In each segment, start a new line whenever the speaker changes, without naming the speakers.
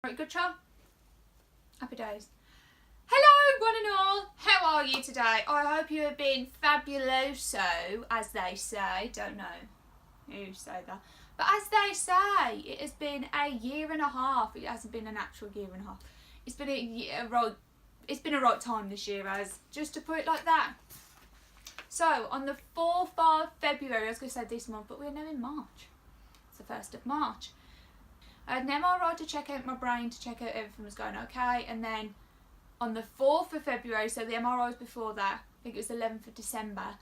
Right, good job. Happy days. Hello one and all, how are you today? I hope you have been fabuloso, as they say. Don't know who say that, but as they say, it has been a year and a half. It hasn't been an actual year and a half. It's been it's been a right time this year, as just to put it like that. So on the 4th of February, I was going to say this month, but we're now in March. It's the 1st of March. I had an MRI to check out my brain, to check out everything was going okay, and then on the 4th of February, so the MRI was before that, I think it was the 11th of December,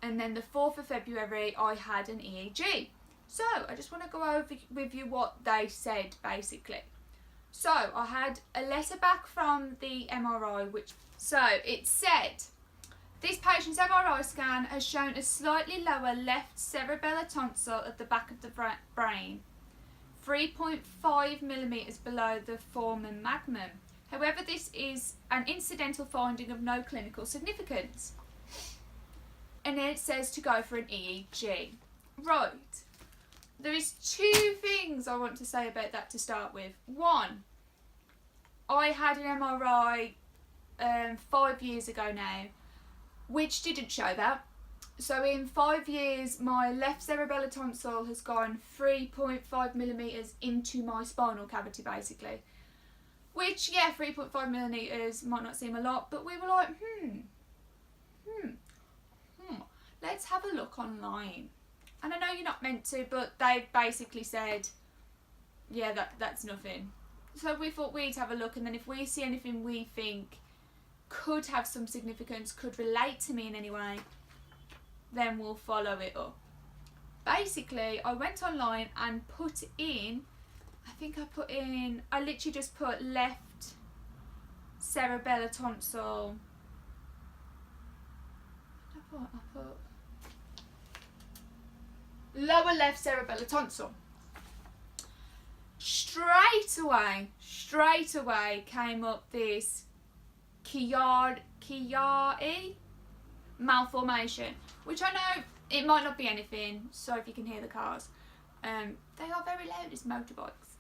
and then the 4th of February I had an EEG. So I just want to go over with you what they said basically. So I had a letter back from the MRI, so it said, this patient's MRI scan has shown a slightly lower left cerebellar tonsil at the back of the brain, 3.5 millimeters below the foramen magnum. However, this is an incidental finding of no clinical significance. And then it says to go for an EEG. Right. There is two things I want to say about that to start with. One, I had an MRI 5 years ago now, which didn't show that. So in 5 years, my left cerebellar tonsil has gone 3.5 millimeters into my spinal cavity, basically. Which, yeah, 3.5 millimeters might not seem a lot, but we were like, let's have a look online. And I know you're not meant to, but they basically said, yeah, that's nothing. So we thought we'd have a look, and then if we see anything we think could have some significance, could relate to me in any way, then we'll follow it up. Basically, I went online and put in, I literally just put left cerebellar tonsil. I put lower left cerebellar tonsil. Straight away came up this Chiari malformation, which I know it might not be anything, so if you can hear the cars, they are very loud as motorbikes.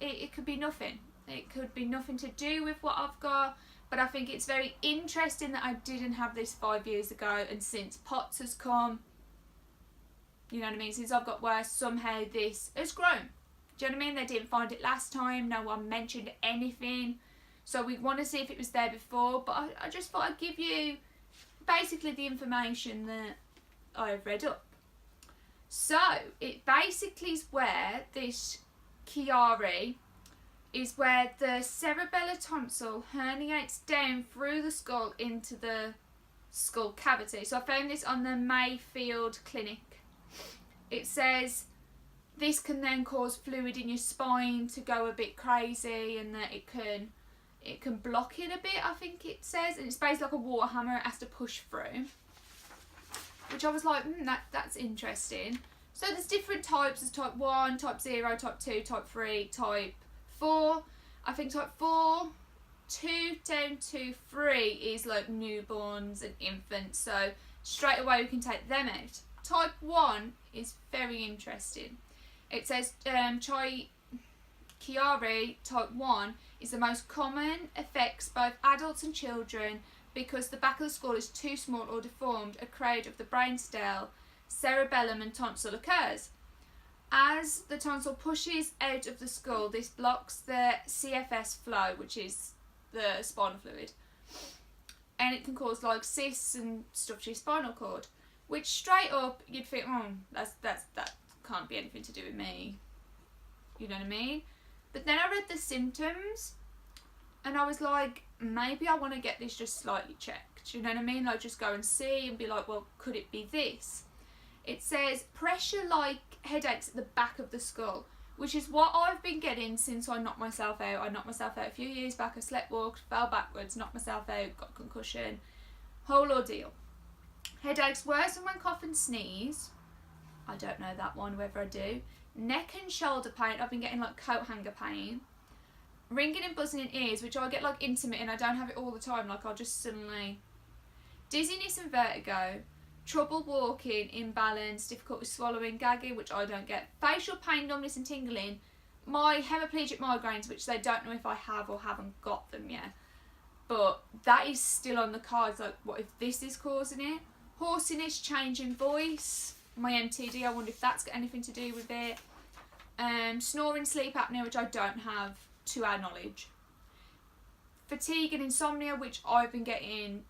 It could be nothing. It could be nothing to do with what I've got, but I think it's very interesting that I didn't have this 5 years ago, and since POTS has come, you know what I mean, since I've got worse, somehow this has grown. Do you know what I mean? They didn't find it last time, no one mentioned anything, so we want to see if it was there before, but I just thought I'd give you basically the information that I've read up. So it basically is where this Chiari is where the cerebellar tonsil herniates down through the skull into the skull cavity. So I found this on the Mayfield Clinic. It says this can then cause fluid in your spine to go a bit crazy, and that it can block it a bit, I think it says, and it's basically like a water hammer, it has to push through. Which I was like, that's interesting. So there's different types. There's type 1, type 0, type 2, type 3, type 4. I think type 4, 2 down to 3 is like newborns and infants. So straight away we can take them out. Type 1 is very interesting. It says Chiari type 1 is the most common, affects both adults and children, because the back of the skull is too small or deformed. A crowd of the brainstem, cerebellum and tonsil occurs. As the tonsil pushes out of the skull, this blocks the CFS flow, which is the spinal fluid, and it can cause like cysts and stuff to your spinal cord, which straight up you'd think, that can't be anything to do with me, you know what I mean? But then I read the symptoms and I was like, maybe I want to get this just slightly checked, you know what I mean? Like just go and see and be like, well, could it be this? It says pressure-like headaches at the back of the skull, which is what I've been getting since I knocked myself out. I knocked myself out a few years back. I slept walked, fell backwards, knocked myself out, got a concussion, whole ordeal. Headaches worsen when cough and sneeze. I don't know that one, whether I do. Neck and shoulder pain. I've been getting like coat hanger pain. Ringing and buzzing in ears, which I get like intermittent. I don't have it all the time. Like I'll just suddenly. Dizziness and vertigo. Trouble walking, imbalance, difficulty swallowing, gagging, which I don't get. Facial pain, numbness and tingling, my hemiplegic migraines, which they don't know if I have or haven't got them yet, but that is still on the cards. Like, what if this is causing it? Hoarseness, change in voice, my MTD, I wonder if that's got anything to do with it. Snoring, sleep apnea, which I don't have to our knowledge. Fatigue and insomnia, which I've been getting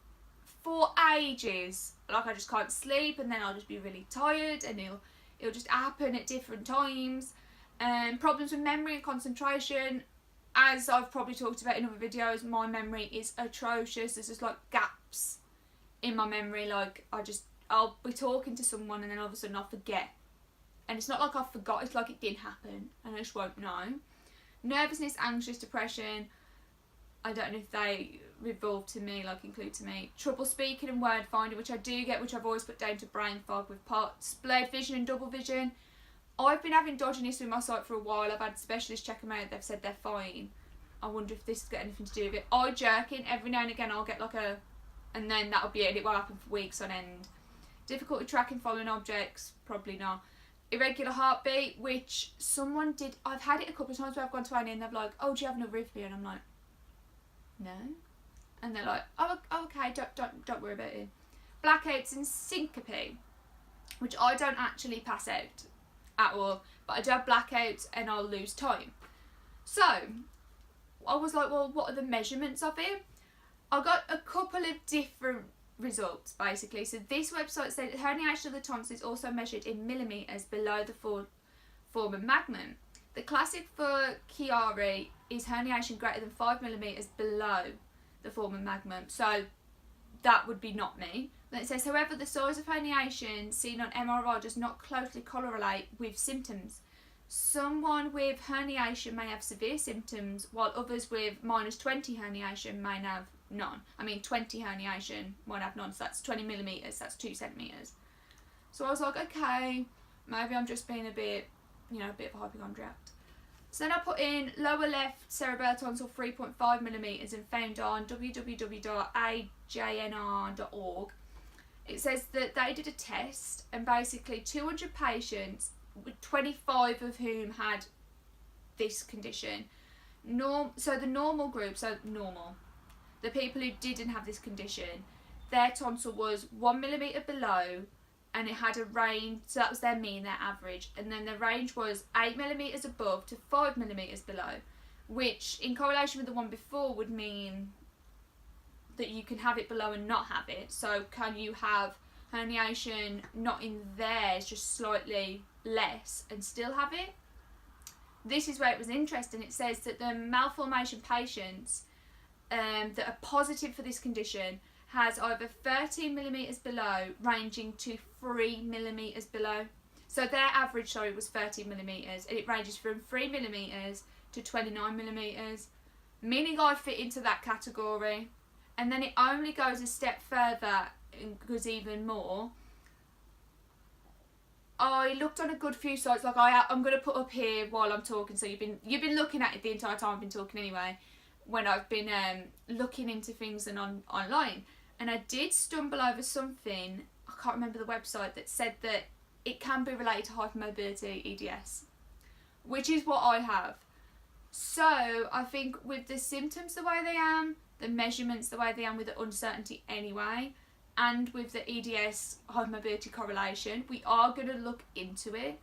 for ages. Like, I just can't sleep, and then I'll just be really tired, and it'll just happen at different times. Problems with memory and concentration. As I've probably talked about in other videos, my memory is atrocious. There's just like gaps in my memory. Like, I'll be talking to someone and then all of a sudden I'll forget. And it's not like I forgot, it's like it did happen and I just won't know. Nervousness, anxious, depression. I don't know if they revolve to me, like include to me. Trouble speaking and word finding, which I do get, which I've always put down to brain fog with POTS. Blurred vision and double vision. I've been having dodginess with my sight for a while. I've had specialists check them out. They've said they're fine. I wonder if this has got anything to do with it. Eye jerking. Every now and again I'll get like a... And then that'll be it. It won't happen for weeks on end. Difficulty tracking following objects. Probably not. Irregular heartbeat, which someone did... I've had it a couple of times where I've gone to A&E and they're like, oh, do you have an arrhythmia? And I'm like, no. And they're like, oh okay, don't worry about it. Blackouts and syncope, which I don't actually pass out at all, but I do have blackouts and I'll lose time. So I was like, well, what are the measurements of it? I got a couple of different results basically. So this website said herniation of the tonsils is also measured in millimetres below the foramen magnum. The classic for Chiari is herniation greater than 5 millimetres below the foramen magnum. So that would be not me. Then it says, however, the size of herniation seen on MRI does not closely correlate with symptoms. Someone with herniation may have severe symptoms, while others with -20 herniation may have none. I mean, 20 herniation won't have none, so that's 20 millimetres, that's 2 centimetres. So I was like, okay, maybe I'm just being a bit, a bit of a hypochondriac. So then I put in lower left cerebral tonsil 3.5 millimetres and found on www.ajnr.org. It says that they did a test and basically 200 patients, 25 of whom had this condition. So the normal group, the people who didn't have this condition, their tonsil was 1 millimetre below and it had a range, so that was their mean, their average, and then the range was 8 millimetres above to 5 millimetres below, which in correlation with the one before would mean that you can have it below and not have it. So can you have herniation not in theirs, just slightly less, and still have it? This is where it was interesting. It says that the malformation patients that are positive for this condition has either 13 millimetres below ranging to 3 millimetres below. So their average, was 13 millimetres, and it ranges from 3 millimetres to 29 millimetres, meaning I fit into that category. And then it only goes a step further and goes even more. I looked on a good few sites, like I'm going to put up here while I'm talking, so you've been looking at it the entire time I've been talking anyway, when I've been looking into things and online. And I did stumble over something, I can't remember the website, that said that it can be related to hypermobility EDS, which is what I have. So I think with the symptoms the way they are, the measurements the way they are, with the uncertainty anyway, and with the EDS hypermobility correlation, we are going to look into it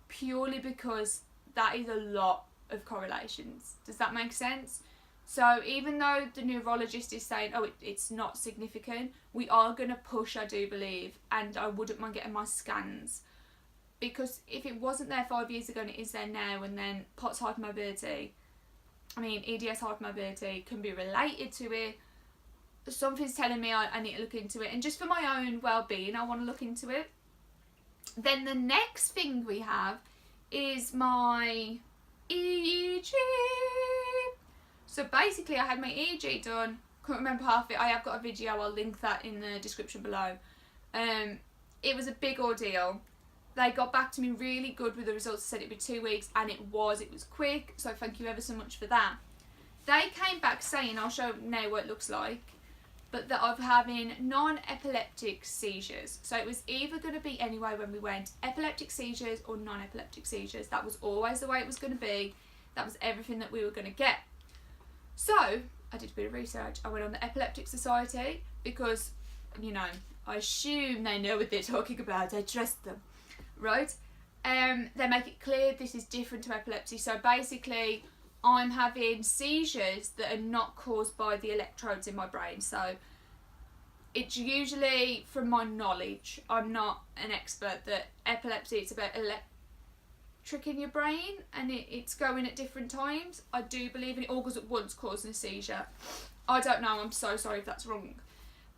purely because that is a lot of correlations. Does that make sense? So even though the neurologist is saying, oh, it's not significant, we are going to push, I do believe, and I wouldn't mind getting my scans. Because if it wasn't there 5 years ago and it is there now, and then POTS hypermobility, EDS hypermobility can be related to it, something's telling me I need to look into it. And just for my own well-being, I want to look into it. Then the next thing we have is my EEG. So basically I had my EEG done, couldn't remember half of it. I have got a video, I'll link that in the description below. It was a big ordeal. They got back to me really good with the results, said it'd be 2 weeks, and it was quick, so thank you ever so much for that. They came back saying, I'll show now what it looks like, but that I'm having non-epileptic seizures. So it was either going to be anyway when we went epileptic seizures or non-epileptic seizures. That was always the way it was going to be. That was everything that we were going to get. So I did a bit of research. I went on the Epileptic Society because, you know, I assume they know what they're talking about. I trust them, right? They make it clear this is different to epilepsy. So basically, I'm having seizures that are not caused by the electrodes in my brain. So it's usually, from my knowledge, I'm not an expert, that epilepsy, it's about electric in your brain and it's going at different times. I do believe it all goes at once, causing a seizure. I don't know, I'm so sorry if that's wrong.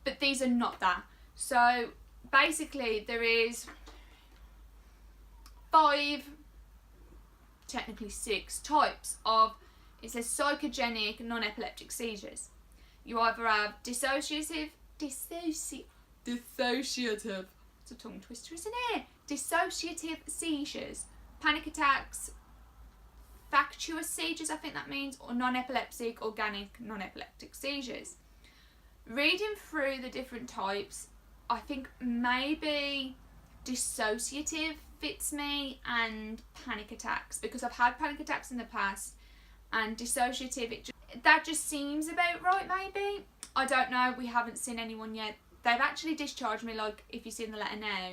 But these are not that. So basically there is 5, technically 6 types of, it says psychogenic non-epileptic seizures. You either have dissociative, it's a tongue twister, isn't it? Dissociative seizures, panic attacks, factious seizures, I think that means, or non-epileptic, organic non-epileptic seizures. Reading through the different types, I think maybe dissociative fits me, and panic attacks, because I've had panic attacks in the past, and dissociative, that just seems about right maybe. I don't know, we haven't seen anyone yet. They've actually discharged me, like if you see in the letter now,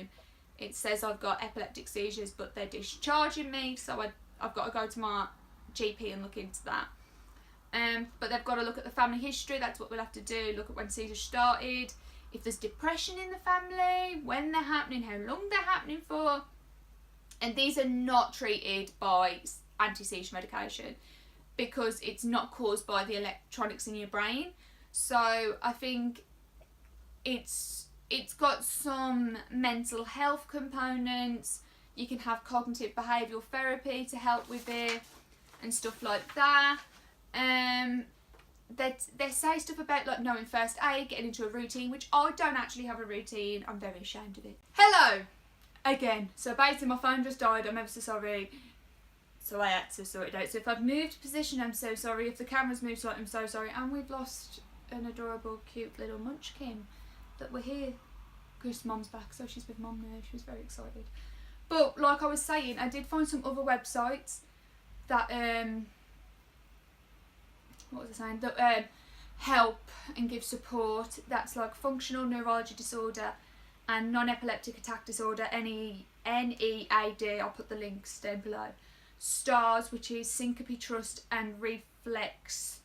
it says I've got epileptic seizures, but they're discharging me, so I've got to go to my GP and look into that. But they've got to look at the family history, that's what we'll have to do, look at when seizures started, if there's depression in the family, when they're happening, how long they're happening for. And these are not treated by anti-seizure medication because it's not caused by the electronics in your brain. So I think it's got some mental health components. You can have cognitive behavioural therapy to help with it and stuff like that. They say stuff about like knowing first aid, getting into a routine, which I don't actually have a routine. I'm very ashamed of it. Hello! Again. So basically my phone just died, I'm ever so sorry. So I had to sort it out. So if I've moved position, I'm so sorry. If the camera's moved slightly, I'm so sorry. And we've lost an adorable, cute little munchkin that we're here. Because Mum's back, so she's with Mum now. She was very excited. But like I was saying, I did find some other websites that what was I saying? That help and give support. That's like functional neurology disorder and non-epileptic attack disorder, NEAD. I'll put the links down below. STARS, which is syncope, trust and reflex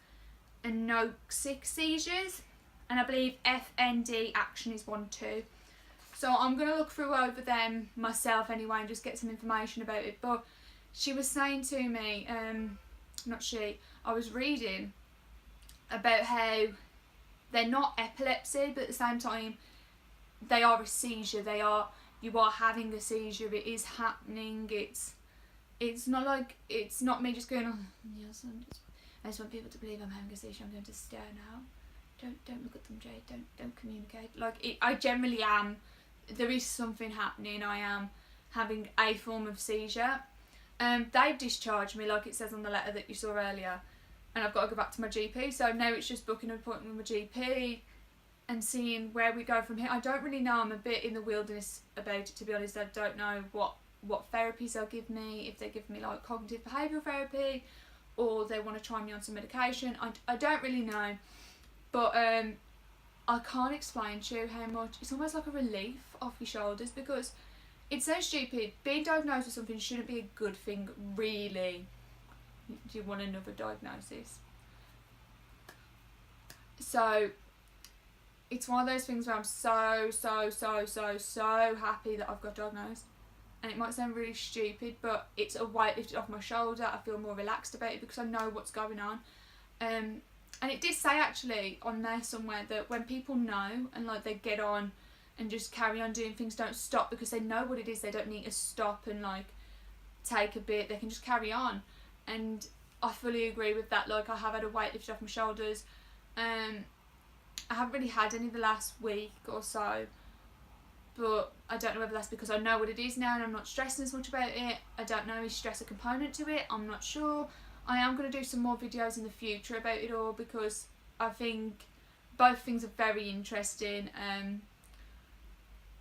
anoxic seizures, and I believe FND action is one too. So I'm going to look through over them myself anyway and just get some information about it. But she was saying to me, I was reading about how they're not epilepsy, but at the same time they are a seizure. You are having a seizure. It is happening. It's not like, it's not me just going, oh yes, I just want people to believe I'm having a seizure. I'm going to stare now. Don't look at them, Jade. Don't communicate. Like I generally am. There is something happening. I am having a form of seizure. They've discharged me, like it says on the letter that you saw earlier, and I've got to go back to my GP. So now it's just booking an appointment with my GP and seeing where we go from here. I don't really know. I'm a bit in the wilderness about it, to be honest. I don't know what therapies they'll give me, if they give me like cognitive behavioural therapy or they want to try me on some medication. I don't really know, but I can't explain to you how much, it's almost like a relief off your shoulders, because it's so stupid. Being diagnosed with something shouldn't be a good thing, really. Do you want another diagnosis? So it's one of those things where I'm so happy that I've got diagnosed. And it might sound really stupid, but it's a weight lifted off my shoulder. I feel more relaxed about it because I know what's going on. And it did say actually on there somewhere that when people know and like they get on and just carry on doing things, don't stop because they know what it is. They don't need to stop and like take a bit. They can just carry on. And I fully agree with that. Like I have had a weight lifted off my shoulders. I haven't really had any the last week or so. But I don't know whether that's because I know what it is now and I'm not stressing as much about it. I don't know, is stress a component to it? I'm not sure. I am going to do some more videos in the future about it all because I think both things are very interesting.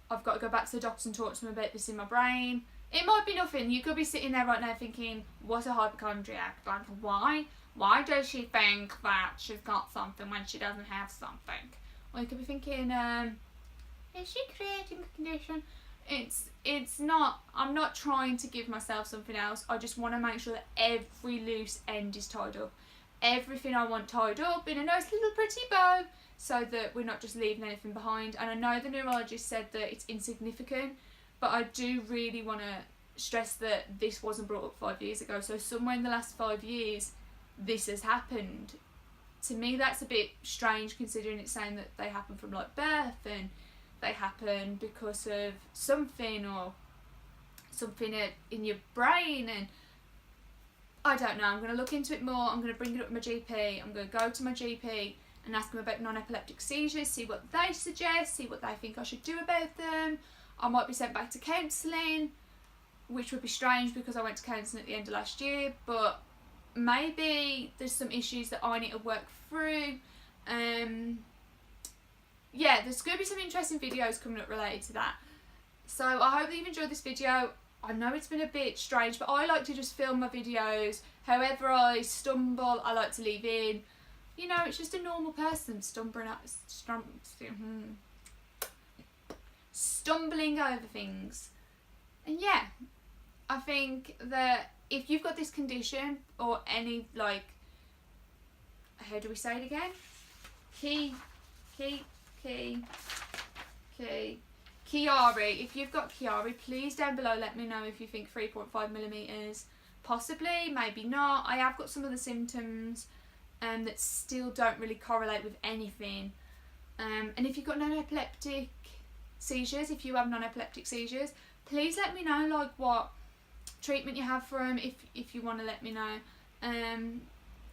I've got to go back to the doctors and talk to them about this in my brain. It might be nothing. You could be sitting there right now thinking, what a hypochondriac. Like, why? Why does she think that she's got something when she doesn't have something? Or you could be thinking, is she creating a condition? It's not. I'm not trying to give myself something else. I just want to make sure that every loose end is tied up. Everything I want tied up in a nice little pretty bow, so that we're not just leaving anything behind. And I know the neurologist said that it's insignificant, but I do really want to stress that this wasn't brought up 5 years ago. So somewhere in the last 5 years, this has happened. To me, that's a bit strange, considering it's saying that they happen from like birth, and they happen because of something, or something in your brain. And I don't know. I'm going to look into it more. I'm going to bring it up with my GP. I'm going to go to my GP and ask them about non-epileptic seizures, see what they suggest, see what they think I should do about them. I might be sent back to counselling, which would be strange because I went to counselling at the end of last year, but maybe there's some issues that I need to work through. Yeah, there's going to be some interesting videos coming up related to that. So I hope that you've enjoyed this video. I know it's been a bit strange, but I like to just film my videos. However I stumble, I like to leave in. You know, it's just a normal person stumbling over things. And yeah, I think that if you've got this condition, or any, like, how do we say it again? Chiari. If you've got Chiari, please down below let me know if you think 3.5mm, possibly, maybe not. I have got some of the symptoms that still don't really correlate with anything. And if you've got non-epileptic seizures, if you have non-epileptic seizures, please let me know, like, what treatment you have for them, if you want to let me know. And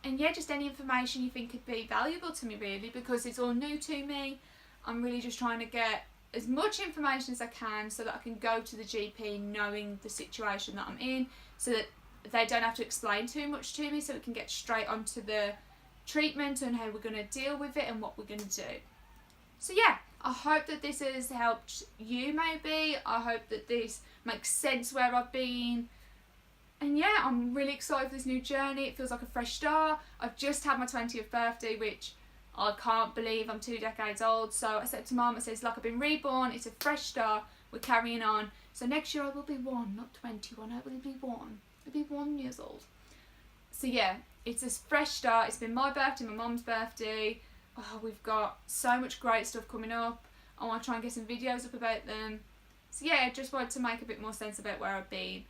yeah, just any information you think could be valuable to me, really, because it's all new to me. I'm really just trying to get as much information as I can so that I can go to the GP knowing the situation that I'm in, so that they don't have to explain too much to me, so we can get straight onto the treatment and how we're going to deal with it and what we're going to do. So yeah, I hope that this has helped you maybe. I hope that this makes sense where I've been. And yeah, I'm really excited for this new journey. It feels like a fresh start. I've just had my 20th birthday, which I can't believe I'm 2 decades old. So I said to Mum, I said, it's like I've been reborn. It's a fresh start. We're carrying on. So next year I will be 1, not 21. I will be 1. I'll be 1 years old. So yeah, it's a fresh start. It's been my birthday, my mum's birthday. Oh, we've got so much great stuff coming up. I want to try and get some videos up about them. So yeah, I just wanted to make a bit more sense about where I've been.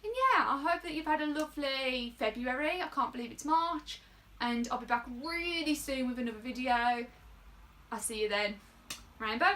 And yeah, I hope that you've had a lovely February. I can't believe it's March. And I'll be back really soon with another video. I'll see you then. Rainbow.